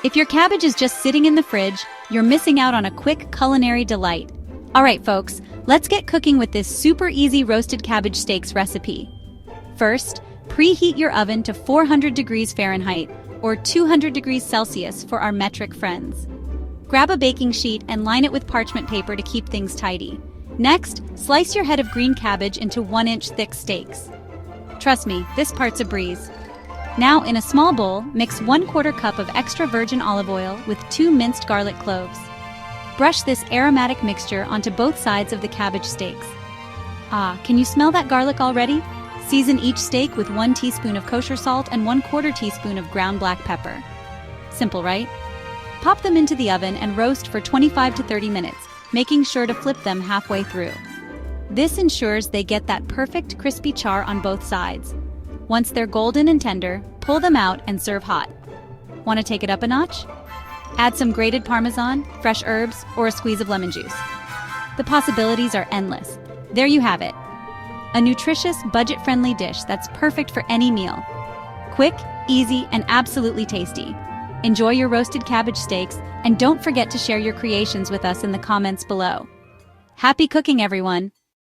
If your cabbage is just sitting in the fridge, you're missing out on a quick culinary delight. Alright folks, let's get cooking with this super easy roasted cabbage steaks recipe. First, preheat your oven to 400 degrees Fahrenheit or 200 degrees Celsius for our metric friends. Grab a baking sheet and line it with parchment paper to keep things tidy. Next, slice your head of green cabbage into 1-inch thick steaks. Trust me, this part's a breeze. Now, in a small bowl, mix 1/4 cup of extra virgin olive oil with 2 minced garlic cloves. Brush this aromatic mixture onto both sides of the cabbage steaks. Ah, can you smell that garlic already? Season each steak with 1 teaspoon of kosher salt and 1/4 teaspoon of ground black pepper. Simple, right? Pop them into the oven and roast for 25 to 30 minutes, making sure to flip them halfway through. This ensures they get that perfect crispy char on both sides. Once they're golden and tender, pull them out and serve hot. Want to take it up a notch? Add some grated Parmesan, fresh herbs, or a squeeze of lemon juice. The possibilities are endless. There you have it. A nutritious, budget-friendly dish that's perfect for any meal. Quick, easy, and absolutely tasty. Enjoy your roasted cabbage steaks, and don't forget to share your creations with us in the comments below. Happy cooking, everyone!